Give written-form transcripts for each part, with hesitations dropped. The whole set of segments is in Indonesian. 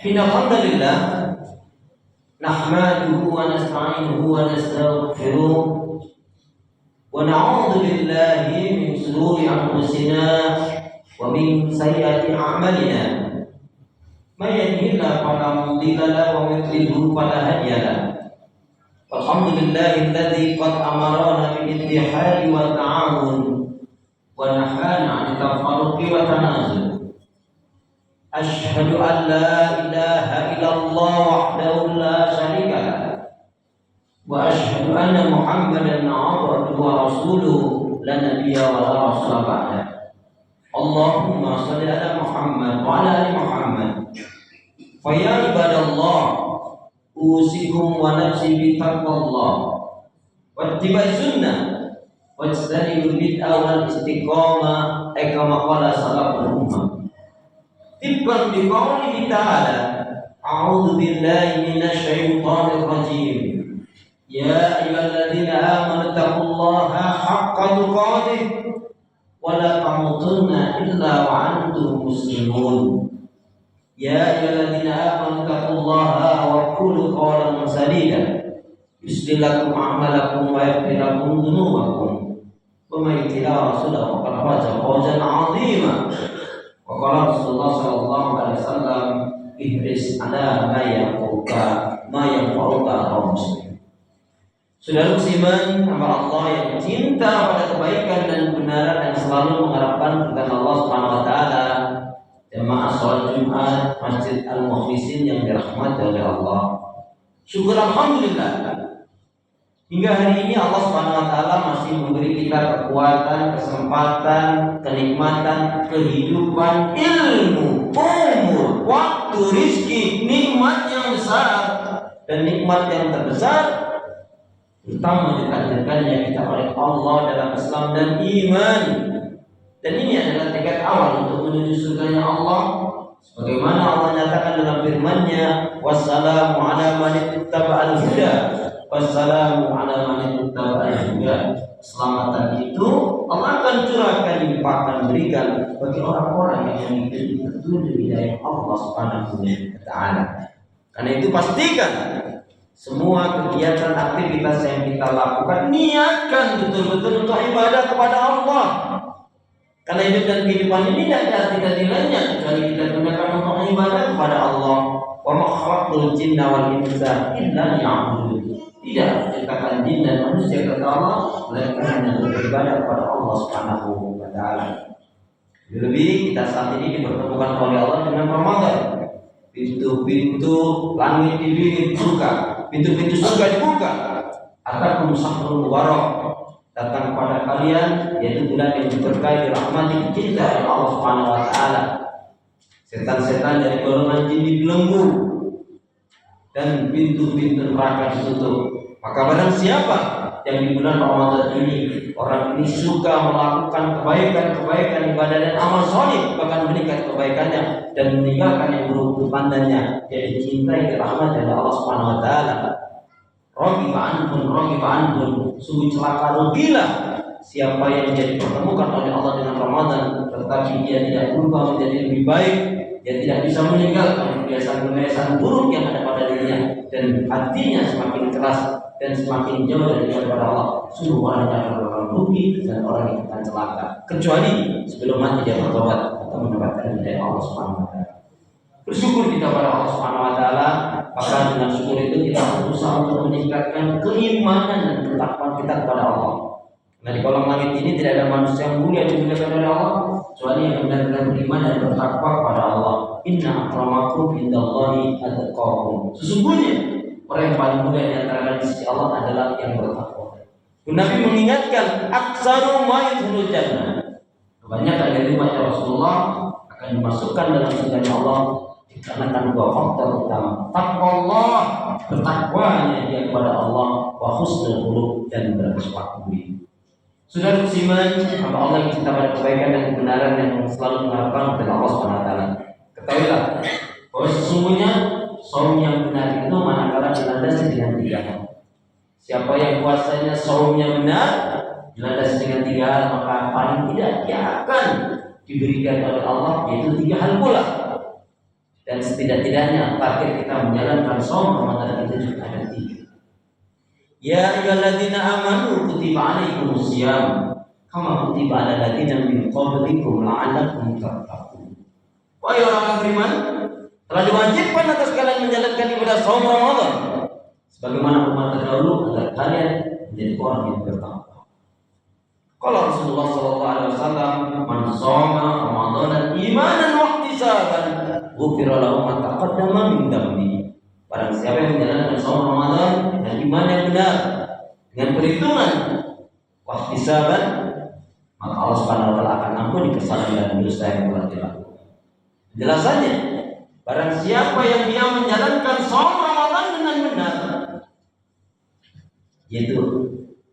Innal hamdalillah nahmaduhu wa nasta'inuhu wa nastaghfiruh wa na'udzu billahi min shururi anfusina wa min sayyiati a'malina. May yahdihillahu fala mudilla lahu wa may yudlil fala hadiya lahu. Alhamdulillahilladzi qad amarana bil ittihadi wa ta'awun wa nahana 'anil tafarruqi wa tanazul. Asyhadu an la ilaha illallah wahdahu la syarika lah wa asyhadu anna Muhammadan 'abduhu wa rasuluhu la nabiyya wa la rasula ba'da. Allahumma shalli ala Muhammad wa ala ali Muhammad. Fa ya ibadallah usikum wa nafsi bi taqwallah wa ittiba'i sunnah wa ijtanibu bid'ah wal istiqamah kama qala salaful ummah. Tibban bi qawlihi ta'ala a'udzu billahi minasy syaithanir rajim. Ya ayyuhalladzina amanu taqullaha haqqa tuqatih wa la tamutunna illa wa antum muslimun. Ya ayyuhalladzina amanu taqullaha wa qulu qawlan sadida yuslih lakum a'malakum wa yaghfir lakum dhunubakum wa may yuti' rasulahu faqad faza fawzan 'azima. Wa qala Rasulullah sallallahu alaihi wasallam ihris ala ma yanfa'uka kaum muslimin. Saudara muslimin, hamba Allah yang cinta pada kebaikan dan kebenaran yang selalu mengharapkan kepada Allah Subhanahu wa taala, jemaah salat Jumat Masjid Al-Mukhlisin yang dirahmati oleh Allah. Syukur alhamdulillah. Hingga hari ini Allah Subhanahu wa taala masih memberi kita kekuatan, kesempatan, kenikmatan, kehidupan, ilmu, umur, waktu, rizki, nikmat yang besar dan nikmat yang terbesar terutama ditakdirkannya kita oleh Allah dalam Islam dan iman. Dan ini adalah tekad awal untuk menuju surganya Allah. Sebagaimana Allah nyatakan dalam firman-Nya, wassalamu ala man ittaba'al huda wassalamu ala man ittaba'al huda. Keselamatan itu Allah akan curahkan, limpahkan, berikan bagi orang-orang yang mengikuti petunjuk hidayah Allah Subhanahu wa taala. Karena itu pastikan semua kegiatan aktivitas yang kita lakukan niatkan betul-betul untuk ibadah kepada Allah. Karena hidup dan kehidupan ini tidak ada arti dan nilainya kecuali kita gunakan untuk ibadah kepada Allah. Wa ma khalaqtul jinna wal insa illa liya'budun. Tidak menciptakan jin dan manusia kata Allah melainkan hanya untuk beribadah kepada Allah Subhanahu wa taala. Lebih kita saat ini dipertemukan oleh Allah dengan Ramadan. Pintu-pintu langit dibuka, pintu-pintu surga dibuka. Atakum sahrul mubarak datang kepada kalian, yaitu bulan yang diberkahi, dirahmati, dicintai oleh Allah Subhanahu wa taala. Setan-setan dari golongan jin dibelenggu dan pintu-pintu neraka ditutup. Maka barang siapa yang di bulan Ramadan ini orang ini suka melakukan kebaikan-kebaikan, ibadah dan amal saleh, bahkan meningkat kebaikannya dan meninggalkan yang buruk pandannya, dia dicintai, dirahmati oleh Allah Subhanahu wa taala. Rogiba anhum, sungguh celaka rugilah siapa yang menjadi dipertemukan oleh Allah dengan Ramadan tetapi dia tidak berubah menjadi lebih baik, dia tidak bisa meninggalkan kebiasaan-kebiasaan buruk yang ada pada dirinya dan hatinya semakin keras dan semakin jauh dari kepada Allah. Sungguh orang yang akan rugi dan orang yang akan celaka kecuali sebelum mati dia bertobat atau mendapatkan hidayah Allah Subhanahu wa taala. Bersyukur kita pada Allah Subhanahu wa taala, bahkan dengan syukur itu kita berusaha untuk meningkatkan keimanan dan ketakwaan kita kepada Allah. Nah, di kolong langit ini tidak ada manusia yang mulia dimuliakan oleh Allah kecuali yang benar-benar beriman dan bertakwa kepada Allah. Inna akramakum indallahi atqakum. Sesungguhnya orang yang paling mulia di antara kalian di sisi Allah adalah yang bertakwa. Nabi mengingatkan aksaru ma yadkhulul jannah. Kebanyakan dari umat Rasulullah akan dimasukkan dalam surga Allah dikarenakan dua faktor utama: taqwallah, bertakwanya dia kepada Allah, wa husnul khuluq, dan berakhlak mulia. Saudara muslimin, hamba Allah yang cinta pada kebaikan dan kebenaran yang selalu mengharapkan kepada Allah Subhanahu wa taala. Ketahuilah bahwa sesungguhnya saum yang benar itu manakala dilandasi dengan 3 hal. Siapa yang puasanya saumnya benar, dilandasi dengan 3 hal, maka paling tidak dia akan diberikan oleh Allah yaitu 3 hal pula. Dan setidak-tidaknya target kita menjalankan saum Ramadan itu juga ada 3. Ya ayyuhalladzina amanu kutiba alaikumusiyam kama kutiba alal ladzina min qablikum la'allakum tattaqun. Wahai orang yang beriman, telah diwajibkan atas kalian menjalankan ibadah saum Ramadan sebagaimana umat terdahulu agar kalian menjadi orang yang bertakwa. Kalau Rasulullah SAW, man shoma Ramadan imanan wa ihtisaban, ghufira lahu ma taqaddama min dhanbi. Barang siapa yang menjalankan saum Ramadan dengan iman yang benar, dengan perhitungan wa ihtisaban, maka Allah Subhanahu wa taala akan ampuni kesalahan dan dosa yang telah dilakukan. Jelasannya, barang siapa yang dia menjalankan saum Ramadan dengan benar, yaitu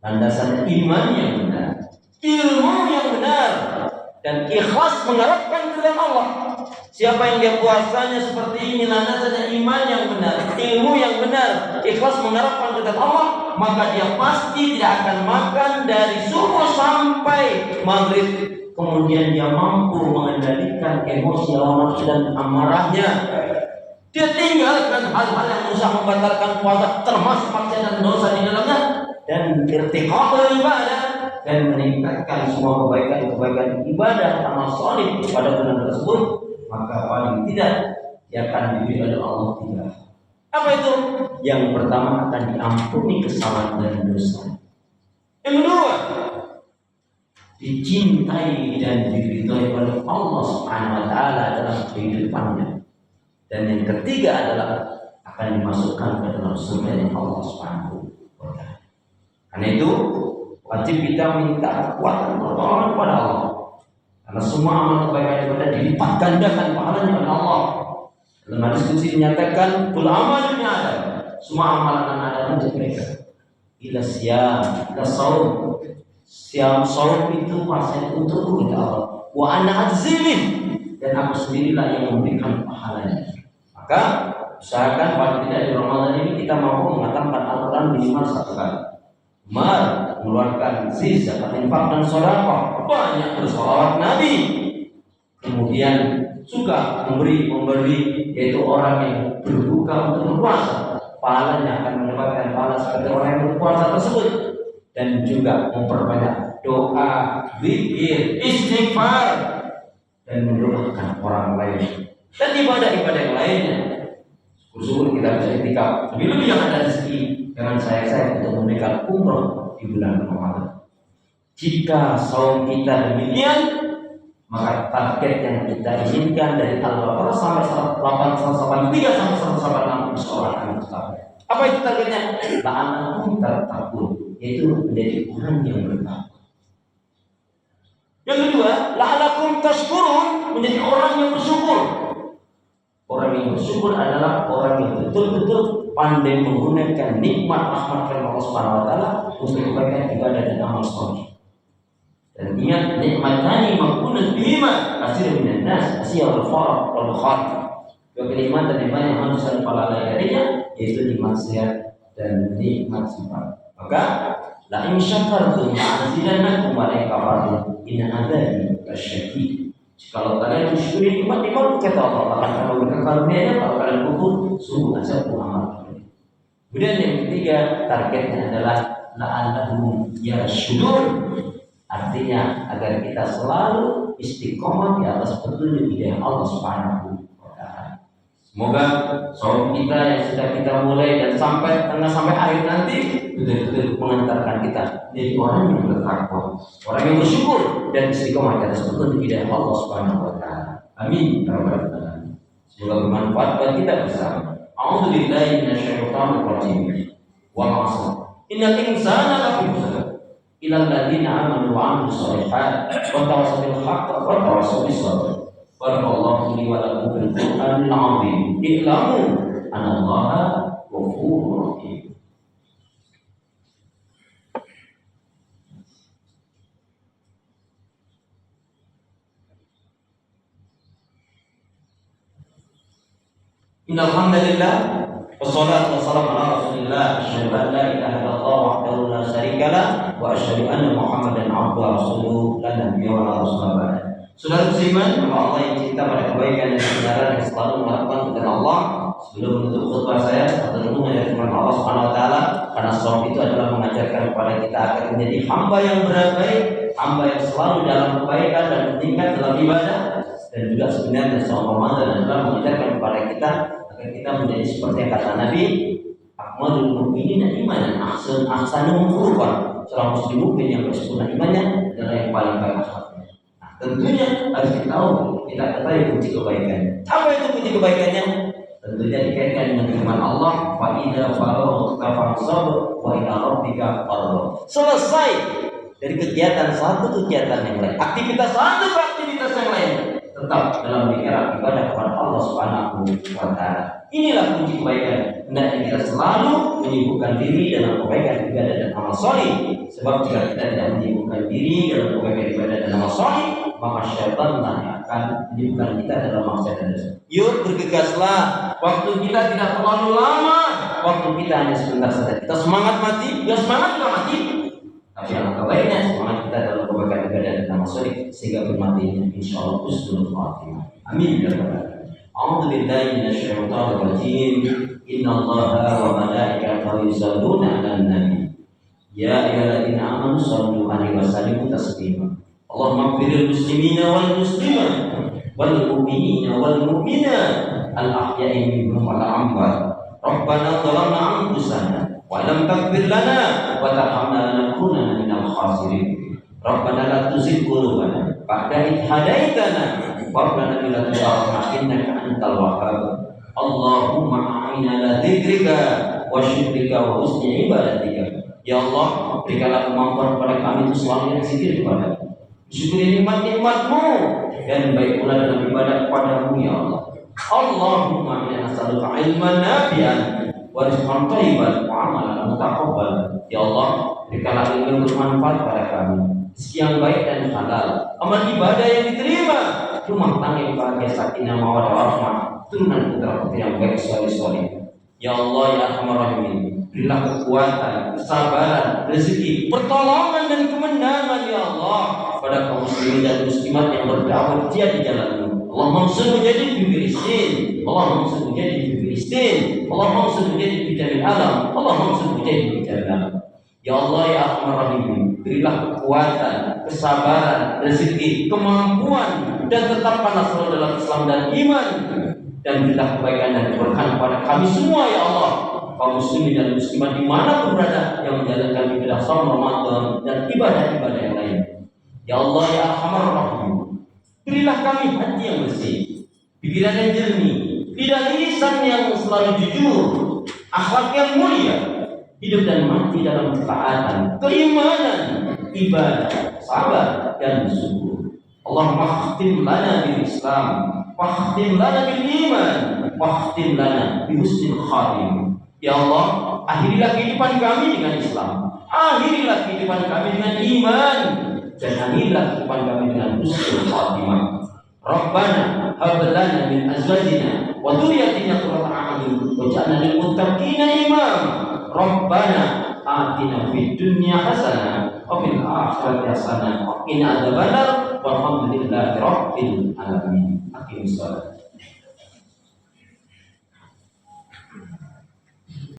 landasan iman yang benar, ilmu yang benar, dan ikhlas mengharapkan keridhaan Allah. Siapa yang dia puasanya seperti ini, landasannya iman yang benar, ilmu yang benar, ikhlas mengharapkan keridhaan Allah, maka dia pasti tidak akan makan dari subuh sampai maghrib. Kemudian dia mampu mengendalikan emosi hawa nafsu dan amarahnya. Dia tinggalkan hal-hal yang bisa membatalkan puasa, termasuk maksiat dan dosa di dalamnya, dan irtiqaqul ibadah, dan meningkatkan semua kebaikan-kebaikan ibadah amal saleh pada bulan tersebut, maka paling tidak dia akan diberi oleh Allah 3. Apa itu? Yang pertama, akan diampuni kesalahan dan dosa. Yang kedua, dicintai dan diridhoi oleh Allah Subhanahu wa taala dalam kehidupannya. Dan yang ketiga adalah akan dimasukkan ke dalam surga Allah Subhanahu wa taala. Karena itu wajib kita minta kekuatan pertolongan kepada Allah. Karena semua amal kebaikan kita dilipat gandakan pahalanya oleh Allah. Dalam hadis qudsi dinyatakan, "Kul amalnya ada." Semua amalan Adam untuk mereka. Ila siyam, ila saum. Siam saum itu pasalnya untukku kata Allah. Wa ana adzilin, dan aku sendirilah yang memberikan pahalanya. Maka usahakan paling tidak di Ramadan ini kita mampu mengatakan Al-Quran minimal 1 kali. Mengeluarkan zakat, infak dan sedekah, banyak bersolawat Nabi. Kemudian suka memberi, yaitu orang yang berbuka untuk berpuasa, pahalanya akan mendapatkan pahala seperti orang yang berpuasa tersebut. Dan juga memperbanyak doa, zikir, istighfar, dan mendoakan orang lain dan ibadah-ibadah yang lainnya. Syukur kita bisa itikaf. Lebih-lebih yang ada rezeki dengan saya untuk memberikan umroh di bulan Ramadan. Jika saum kita demikian, maka target yang kita inginkan dari Al-Baqarah sampai 183 sampai 186 seorang akan tercapai. Apa itu targetnya? La'anakum tattaqun, yaitu menjadi orang yang bertakwa. Yang kedua, la'alakum tashkurun, menjadi orang yang bersyukur. Orang yang bersyukur adalah orang yang betul-betul pandai menggunakan nikmat rahmat Allah Subhanahu wa taala untuk kebaikan ibadah dan amal saleh. Dan ingat, nikmatani makunat bima asir minan nas asiyal farq wal khat. Dua kenikmatan yang banyak manusia pada darinya, yaitu nikmat sehat dan nikmat sifat. Maka la in syakartum la'azidannakum wa la in kafartum inna adzabi lasyadid. Kalau kalian mensyukuri nikmat-nikmat kata Allah akan memberikan karunia-Nya, kalau kalian kufur sungguh azab amal kalian. Kemudian yang ketiga, targetnya adalah la'allahum yarshudun. Artinya agar kita selalu istiqomah di atas petunjuk hidayah Allah Subhanahu wa taala. Semoga saum kita yang sudah kita mulai dan sampai akhir nanti betul-betul mengantarkan kita menjadi orang yang bertakwa, orang yang bersyukur dan istiqomah di atas petunjuk hidayah Allah Subhanahu wa taala. Amin ya rabbal alamin. Semoga bermanfaat bagi kita bersama. A'udzubillahi minasyaitonir rajim. Wa ma'asal. Innal insana lafi khusr. Ilal ladzina amanu wa 'amilus shalihat wa tawassaw bil haqq wa tawassaw bis sabr. Barakallahu li wa lakum bil Qur'anil 'azim. I'lamu anallaha ghafurur rahim. Innal hamdalillah wassalatu wassalamu ala Rasulillah asyhadu an la ilaha illallah wahdahu la syarika lah wa asyhadu anna Muhammadan abduhu wa rasuluhu la nabiyya wa la rasula ba'da. Saudara musliman, maka Allah yang cinta pada kebaikan dan kebenaran yang selalu melakukan kepada Allah. Sebelum menutup khutbah saya, tentu menjadi firman Allah Subhanahu wa taala, karena sholat itu adalah mengajarkan kepada kita agar menjadi hamba yang berbaik, hamba yang selalu dalam kebaikan dan meningkat dalam ibadah, dan juga sebenarnya sholat Ramadan adalah mengajarkan kepada kita agar kita menjadi seperti yang kata Nabi, akmalul mu'minina imanan ahsanuhum khuluqan. Seorang muslim mukmin yang bersempurna imannya adalah yang paling baik akhlaknya. Tentunya harus kita tahu, kita ketahui kunci kebaikan. Apa itu kunci kebaikannya? Tentunya dikaitkan dengan firman Allah, fa idza faraghta fansab wa ila rabbika farghab. Selesai dari kegiatan satu kegiatan yang lain, aktivitas satu ke aktivitas yang lain, tetap dalam pikiran ibadah kepada Allah Subhanahu wa taala. Inilah kunci kebaikan. Hendaknya kita selalu menyibukkan diri dalam kebaikan ibadah dan amal saleh. Sebab jika kita tidak menyibukkan diri dalam kebaikan ibadah dan amal saleh, maka syaitan akan menyibukkan kita dalam maksiat dan dosa. Yuk bergegaslah. Waktu kita tidak terlalu lama. Waktu kita hanya sebentar saja. Kita semangat mati, ya semangat juga mati. Tapi alangkah baiknya semangat kita dalam kebaikan ibadah dan amal saleh sehingga bermatinya insyaallah husnul khatimah. Amin ya rabbal alamin. A'udzu billahi minasyaitonir rajim. Innallaha wa malaikatahu yusholluna 'alan nabi. Ya ayyuhalladzina amanu shallu 'alaihi wa sallimu taslima. Allahumma ighfirlil muslimina wal muslimat wal mu'minina wal mu'minat al ahya'i minhum wal amwat. Rabbana zalamna anfusana wa lam taghfir lana wa tarhamna lanakunanna minal khasirin. Rabbana la tuzigh qulubana ba'da idh hadaitana wa hab lana min ladunka rahmah innaka antal wahhab. Allahumma a'inna ala dzikrika wa syukrika wa husni ibadatika. Ya Allah, berikanlah kemampuan kepada kami untuk selalu berzikir kepada-Mu, syukuri nikmat-nikmat-Mu, dan baik pula dalam ibadah kepada-Mu ya Allah. Allahumma inna nas'aluka ilman nafi'an wa rizqan thayyiban wa amalan mutaqabbalan. Ya Allah, berikanlah ilmu yang bermanfaat pada kami, rezeki yang baik dan halal, amal ibadah yang diterima, rumah tangga yang bahagia, sakinah mawaddah warahmah, turunan putra-putri yang baik saleh-saleh. Ya Allah ya Arhamar Rahimin, berilah kekuatan, kesabaran, rezeki, pertolongan dan kemenangan ya Allah pada kaum muslimin dan muslimat yang berdakwah di jalan-Mu. Allahumma ansur mujahidin fi Filistin, Allahumma ansur mujahidin fi Filistin, Allahumma ansur mujahidin fi jamil alam, Allahumma ansur mujahidin fi jamil alam. Ya Allah ya Arhamar Rahimin, berilah kekuatan, kesabaran, rezeki, kemampuan, dan tetapkanlah selalu dalam Islam dan iman, dan berilah kebaikan dan keberkahan kepada kami semua ya Allah, kaum muslimin dan muslimat dimanapun berada yang menjalankan ibadah saum Ramadan dan ibadah-ibadah yang lain. Ya Allah ya Arhamar Rahimin, berilah kami hati yang bersih, pikiran yang jernih, lidah lisan yang selalu jujur, akhlak yang mulia, hidup dan mati dalam ketaatan, keimanan, ibadah, sabar dan syukur. Allahumma khtim lana bil Islam, wakhtim lana bil iman, wakhtim lana bi husnil khatimah. Ya Allah, akhirilah kehidupan kami dengan Islam, akhirilah kehidupan kami dengan iman, dan akhirilah kehidupan kami dengan husnul khatimah. Rabbana hab lana min azwajina wa dhurriyyatina qurrata a'yun waj'alna lil muttaqina imama. Rabbana atina fid dunya hasanah wa fil akhirati hasanah wa qina adzabannar walhamdulillahi rabbil alamin. Aqimus shalah.